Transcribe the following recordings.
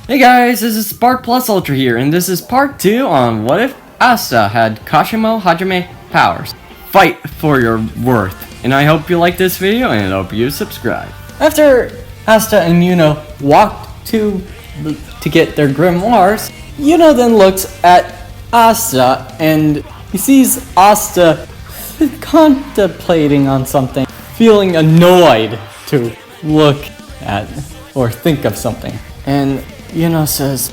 Hey guys, this is Spark Plus Ultra here, and this is part 2 on what if Asta had Kashimo Hajime powers. Fight for your worth. And I hope you like this video, and I hope you subscribe. After Asta and Yuno walked to get their grimoires, Yuno then looks at Asta, and he sees Asta contemplating on something, feeling annoyed to look at or think of something. And Yuno says,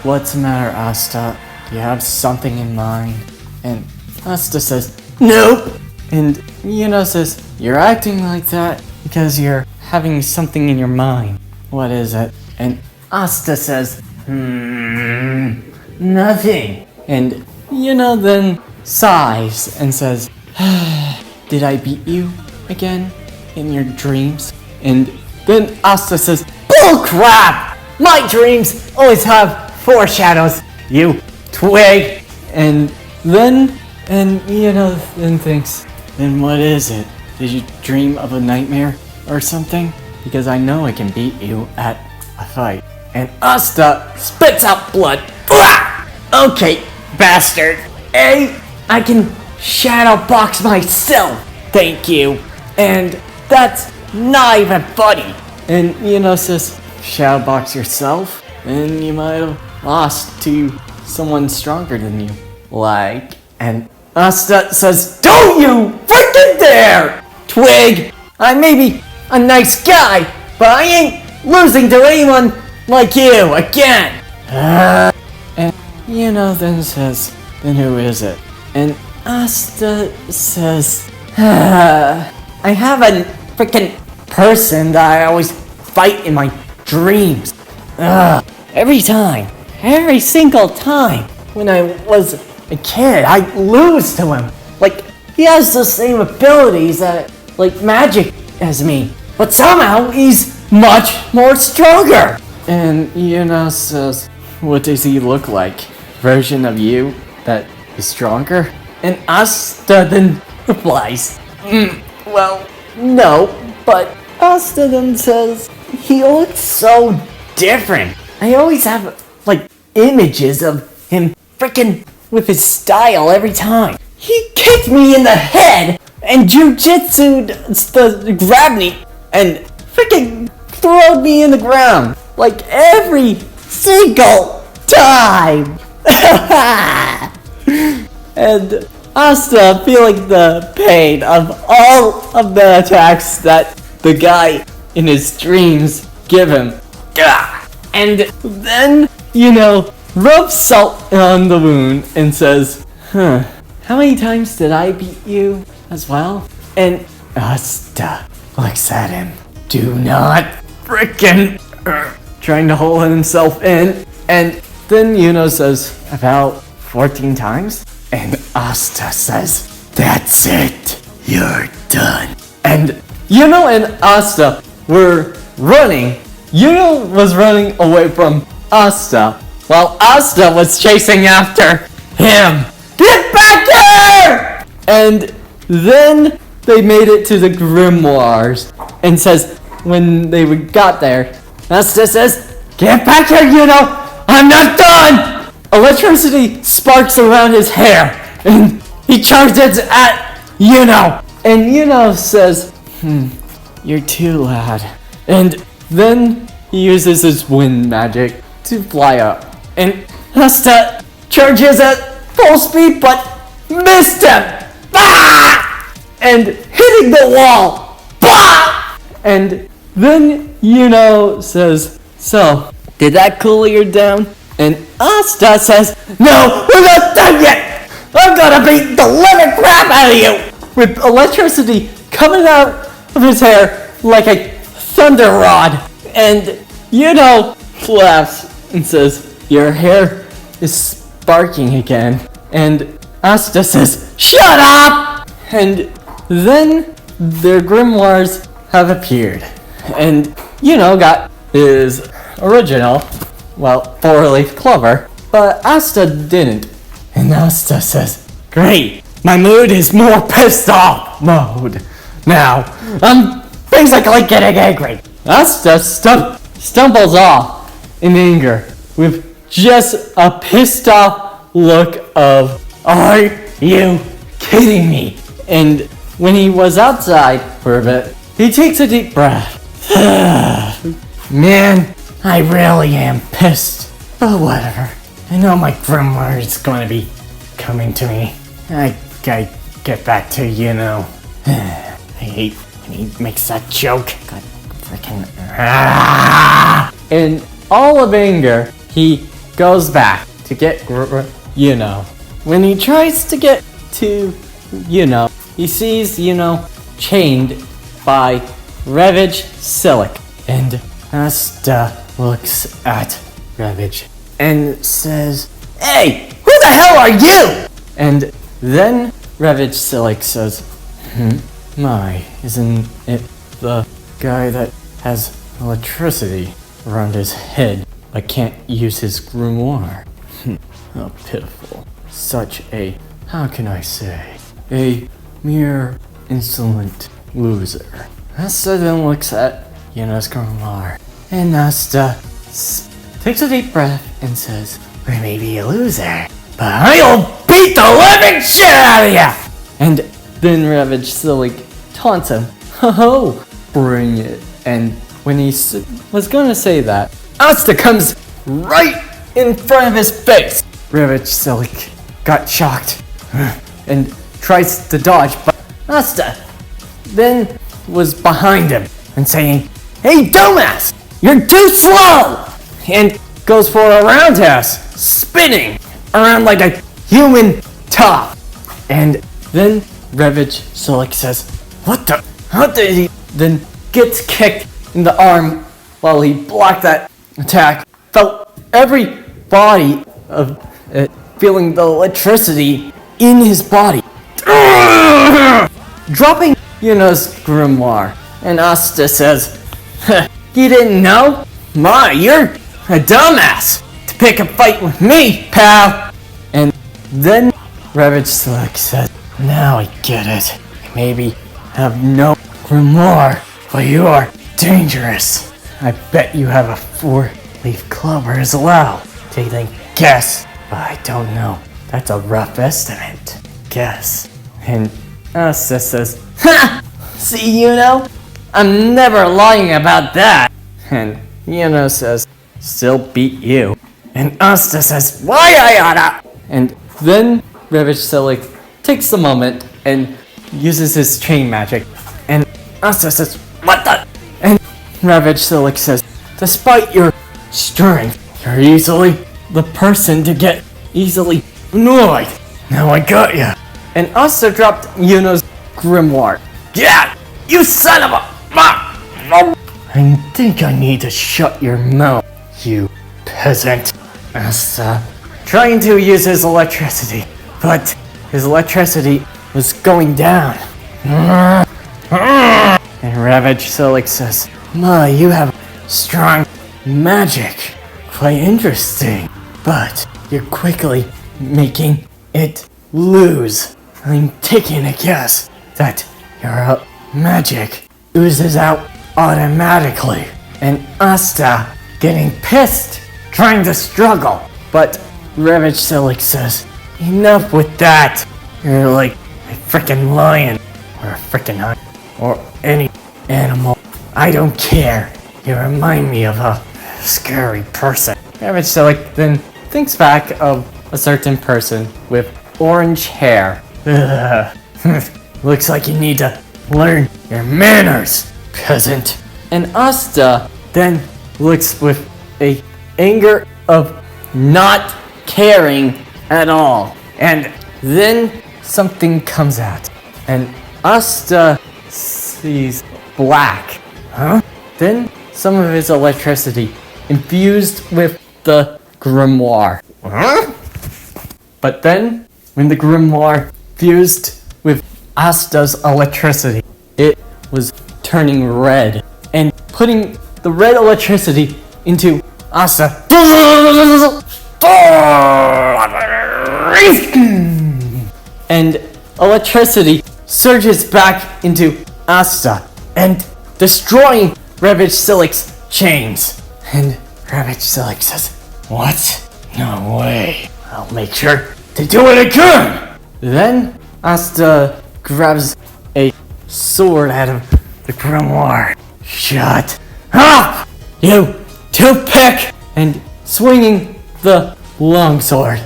"What's the matter, Asta? Do you have something in mind?" And Asta says, "Nope." And Yuno says, "You're acting like that because you're having something in your mind. What is it?" And Asta says, "Nothing." And Yuno then sighs and says, "Did I beat you again in your dreams?" And then Asta says, "Bull crap! My dreams always have foreshadows, you twig!" And then thinks, "Then what is it? Did you dream of a nightmare or something? Because I know I can beat you at a fight." And Asta spits out blood. Blah! "Okay, bastard. I can shadow box myself, thank you. And that's not even funny." And Yuno says, "Shadow box yourself? Then you might have lost to someone stronger than you. Like..." And Asta says, "Don't you freaking dare! Twig! I may be a nice guy, but I ain't losing to anyone like you again!" And Yuno then says, "Then who is it?" And Asta says, "I have a freaking person that I always fight in my dreams. Every single time when I was a kid, I lose to him. Like, he has the same abilities like magic as me, but somehow he's much more stronger." And Yuno says, "What does he look like? Version of you that is stronger?" And Asta then replies, "Well, no, but..." Asta then says, "He looks so different. I always have, like, images of him freaking with his style every time. He kicked me in the head and jujitsu'd grabbed me and freaking throwed me in the ground. Like, every single time." And Asta, feeling the pain of all of the attacks that the guy in his dreams give him, and then, rubs salt on the wound and says, "How many times did I beat you as well?" And Asta looks at him. Do not frickin' trying to hold himself in. And then Yuno says, "About 14 times?" And Asta says, "That's it. You're done." And Yuno and Asta were running. Yuno was running away from Asta, while Asta was chasing after him. "Get back here!" And then they made it to the grimoires, and says, when they got there, Asta says, "Get back here, Yuno! I'm not done!" Electricity sparks around his hair, and he charges at Yuno. And Yuno says, "You're too loud." And then he uses his wind magic to fly up. And Asta charges at full speed, but missed him! And hitting the wall! And then Yuno says, "So, did that cool you down?" And Asta says, "No, we're not done yet! I'm gonna beat the living crap out of you!" With electricity coming out of his hair like a thunder rod. And Yuno laughs and says, "Your hair is sparking again." And Asta says, "Shut up!" And then their grimoires have appeared. And Yuno got his original, four-leaf clover, but Asta didn't. And Asta says, "Great, my mood is more pissed off mode. Now, I'm basically getting angry." Asta stumbles off in anger with just a pissed off look of, "Are you kidding me?" And when he was outside for a bit, he takes a deep breath. Man, I really am pissed. But whatever. I know my grimoire is going to be coming to me. I gotta get back to, I hate when he makes that joke. God, freaking. In all of anger, he goes back to get, When he tries to get to, he sees, chained by Ravage Silic. And Asta looks at Ravage and says, "Hey, who the hell are you?" And then Ravage Silic says, My, isn't it the guy that has electricity around his head but can't use his grimoire? How pitiful. Such a, how can I say, a mere insolent loser. Asta then looks at Yuna's grimoire, and Asta takes a deep breath and says, "We may be a loser, but I'll beat the living shit out of ya!" And then Ravage Silic taunts him, "Ho, bring it." And when he was going to say that, Asta comes right in front of his face. Ravage Silic got shocked and tries to dodge, but Asta then was behind him and saying, "Hey, dumbass, you're too slow!" And goes for a roundhouse, spinning around like a human top. And then Ravage Silic says, "What the? How did he?" Then gets kicked in the arm while he blocked that attack. Felt every body of it feeling the electricity in his body. Dropping Yuna's grimoire. And Asta says, "You didn't know? My, you're a dumbass to pick a fight with me, pal." And then Ravage Silic says, "Now I get it. You maybe have no grimoire, but you are dangerous. I bet you have a 4-leaf clover as well. Take a guess, but I don't know. That's a rough estimate. Guess." And Asta says, "Ha! See, I'm never lying about that." And says, "Still beat you." And Asta says, "Why I oughta?" And then Ravage Silic takes the moment and uses his chain magic. And Asta says, "What the?" And Ravage Silic says, "Despite your strength, you're easily the person to get easily annoyed. Now I got ya." And Asta dropped Yuna's grimoire. "Yeah, you son of a... I think I need to shut your mouth, you peasant." Asta trying to use his electricity, but his electricity was going down. And Ravage Silic says, "My, you have strong magic. Quite interesting, but you're quickly making it lose. I'm taking a guess that your magic oozes out automatically." And Asta getting pissed, trying to struggle. But Ravage Silic says, "Enough with that. You're like a freaking lion, or a freaking lion, or any animal. I don't care. You remind me of a scary person." Ravage Silic then thinks back of a certain person with orange hair. "Looks like you need to learn your manners, peasant." And Asta then looks with a anger of not caring at all. And then something comes out. And Asta sees black. Then some of his electricity infused with the grimoire. But then, when the grimoire fused with Asta's electricity, it was turning red and putting the red electricity into Asta. And electricity surges back into Asta and destroying Ravage Silic's chains. And Ravage Silk says, "What? No way. I'll make sure to do it again!" Then Asta grabs a sword out of the grimoire. "Shut up, you toothpick!" And swinging the longsword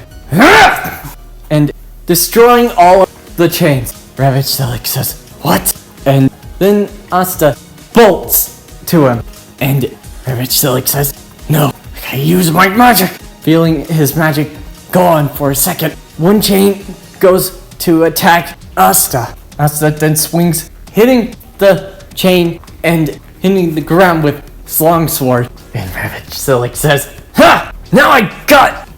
and destroying all of the chains. Ravage Silk says, "What?" And then Asta bolts to him, and Ravage Silk says, "No, I gotta use my magic." Feeling his magic gone for a second, one chain goes to attack Asta. Asta then swings, hitting the chain and hitting the ground with his longsword. And Ravage Silk says, "Ha! Now I got!"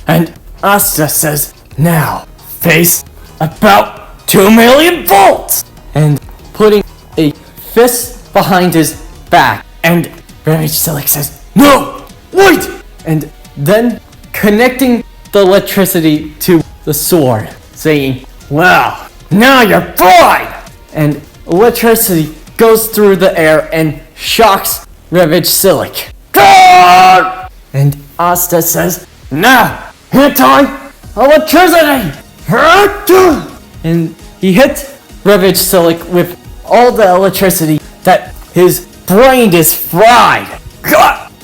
And Asta says, "Now face about 2 million volts!" And putting a fist behind his back. And Ravage Silk says, "No! Wait!" And then connecting the electricity to the sword, saying, "Well, now you're fine!" And electricity goes through the air and shocks Ravage Silk. God! And Asta says, "Now, anti-electricity!" And he hits Ravage Silk with all the electricity that his brain is fried.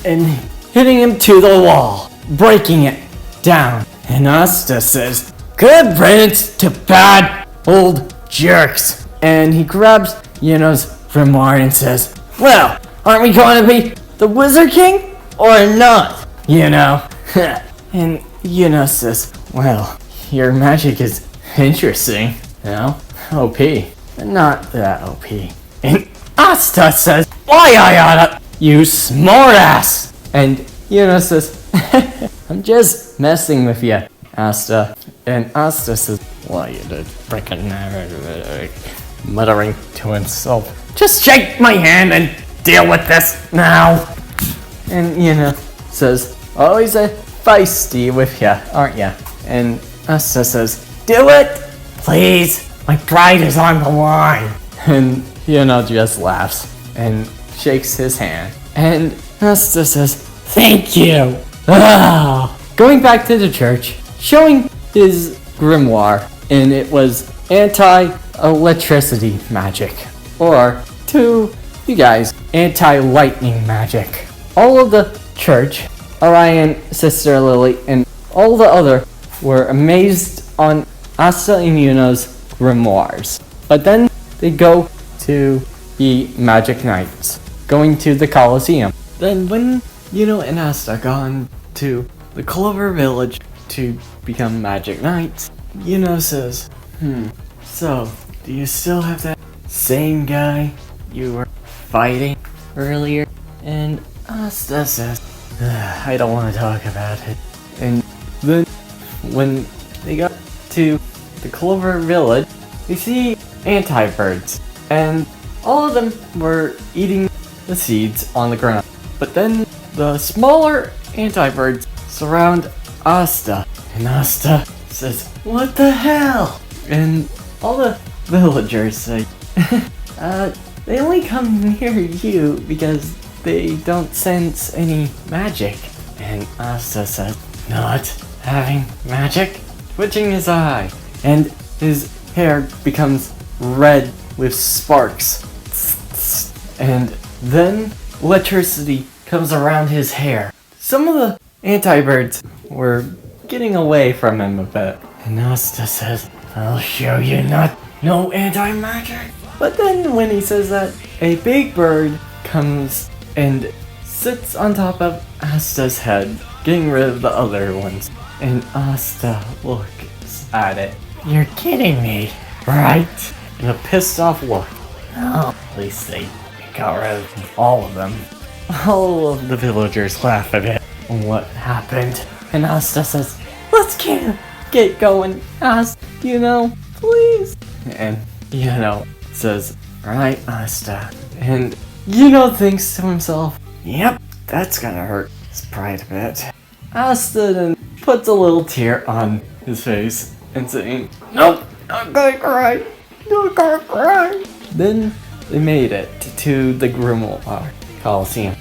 And hitting him to the wall, breaking it down. And Asta says, "Good riddance to bad old jerks." And he grabs Yuno's grimoire and says, "Well, aren't we going to be the Wizard King or not, Yuno?" And Yuno says, "Well, your magic is interesting, you know, OP, but not that OP." And Asta says, "Why I oughta, you smartass!" And Yuno says, "I'm just messing with you, Asta." And Asta says, "Well, you did freaking," muttering to himself, "Just shake my hand and deal with this now." And Yuno says, "Always a feisty with ya, aren't ya?" And Asta says, "Do it, please. My pride is on the line." And Yuno just laughs and shakes his hand. And Asta says, "Thank you." Going back to the church, showing his grimoire, and it was anti-electricity magic, or to you guys, anti-lightning magic. All of the church, Orion, Sister Lily, and all the other were amazed on Asta and Yuno's grimoires. But then they go to the Magic Knights, going to the Colosseum. Then when Yuno and Asta gone to the Clover Village to become Magic Knights, Yuno says, "So, do you still have that same guy you were fighting earlier?" And Asta says, "I don't want to talk about it." And then when they got to the Clover Village, they see anti-birds, and all of them were eating the seeds on the ground. But then the smaller anti-birds surround Asta, and Asta says, "What the hell?" And all the villagers say, "They only come near you because they don't sense any magic." And Asta says, "Not having magic?" Twitching his eye, and his hair becomes red with sparks. And then electricity comes around his hair. Some of the anti-birds were getting away from him a bit. And Asta says, "I'll show you no anti-magic." But then when he says that, a big bird comes and sits on top of Asta's head, getting rid of the other ones. And Asta looks at it. "You're kidding me, right?" In a pissed off look. "Oh, at least they got rid of all of them." All of the villagers laugh a bit on what happened. And Asta says, "Let's get going, Asta, please." And says, "Right, Asta." And thinks to himself, "Yep, that's gonna hurt his pride a bit." Asta then puts a little tear on his face and saying, "Nope, not gonna cry, not gonna cry." Then they made it to the Grimoire Coliseum.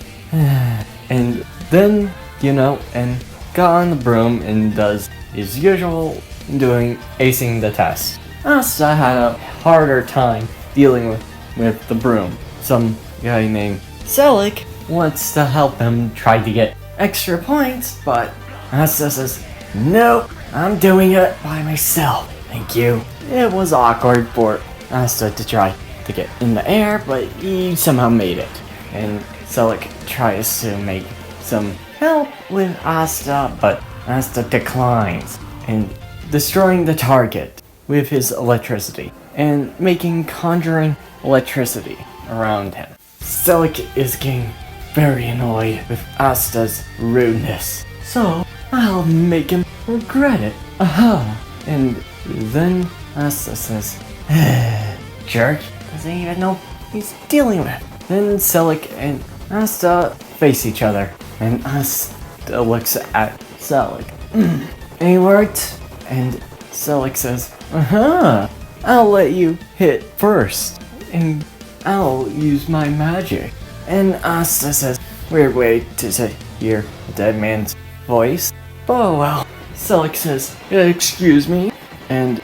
And then, and got on the broom and does his usual acing the test. Asta had a harder time dealing with the broom. Some guy named Selik wants to help him try to get extra points, but Asta says, "Nope, I'm doing it by myself. Thank you." It was awkward for Asta to try to get in the air, but he somehow made it. And Selik tries to make some help with Asta, but Asta declines and destroying the target with his electricity and making conjuring electricity around him. Selik is getting very annoyed with Asta's rudeness, so I'll make him regret it. And then Asta says, "Jerk, doesn't even know he's dealing with." Then Selik and Asta face each other, and Asta looks at Selik. "Any words?" And Selik says, "I'll let you hit first, and I'll use my magic." And Asta says, "Weird way to hear a dead man's voice. Oh well." Selik says, "Excuse me." And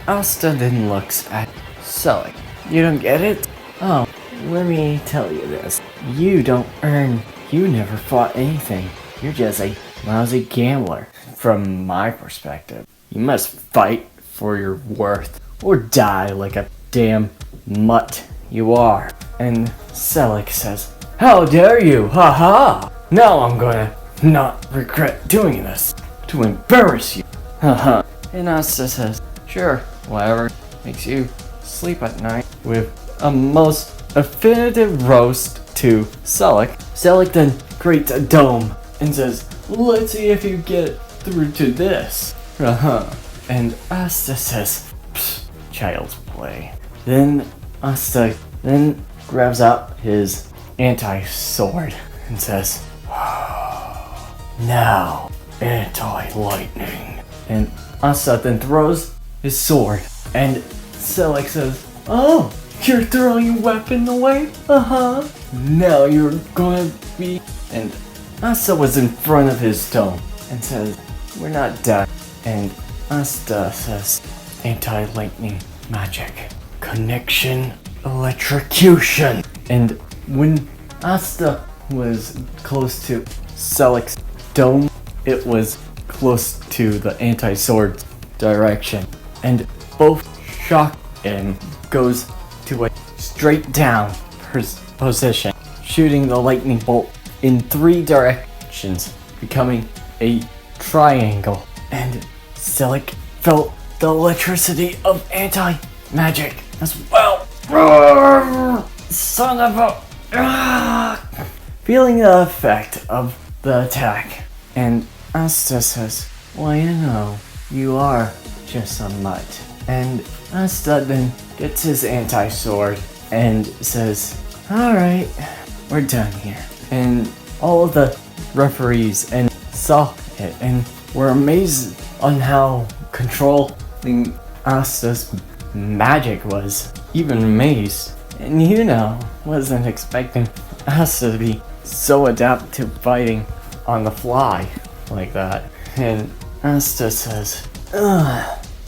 Asta then looks at Selik. "You don't get it? Oh, let me tell you this. You never fought anything. You're just a lousy gambler. From my perspective, you must fight for your worth, or die like a damn mutt you are." And Selik says, "How dare you, haha! Now I'm gonna not regret doing this, to embarrass you, haha." And Asta says, "Sure, whatever makes you sleep at night," with a most affinitive roast to Selik. Selik then creates a dome and says, "Let's see if you get through to this." And Asta says, "Child's play." Then Asta grabs out his anti-sword and says, "Now, anti-lightning." And Asta then throws his sword, and Selik says, "Oh, you're throwing your weapon away? Now you're gonna be..." And Asta was in front of his dome and says, "We're not done." And Asta says, "Anti-lightning magic. Connection electrocution." And when Asta was close to Selik's dome, it was close to the anti-sword direction. And both shock him, goes to a straight down position, shooting the lightning bolt in 3 directions, becoming a triangle. And Selik felt the electricity of anti-magic as well. Son of a... Feeling the effect of the attack. And Asta says, "Well, you are just a mutt." And Asta then gets his anti-sword and says, "Alright, we're done here." And all of the referees and saw it and were amazed on how controlling Asta's magic was. Even amazed. And wasn't expecting Asta to be so adept to fighting on the fly like that. And Asta says,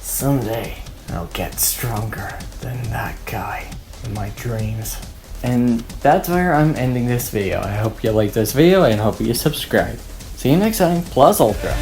"Someday I'll get stronger than that guy in my dreams." And that's where I'm ending this video. I hope you liked this video and hope you subscribe. See you next time, Plus Ultra.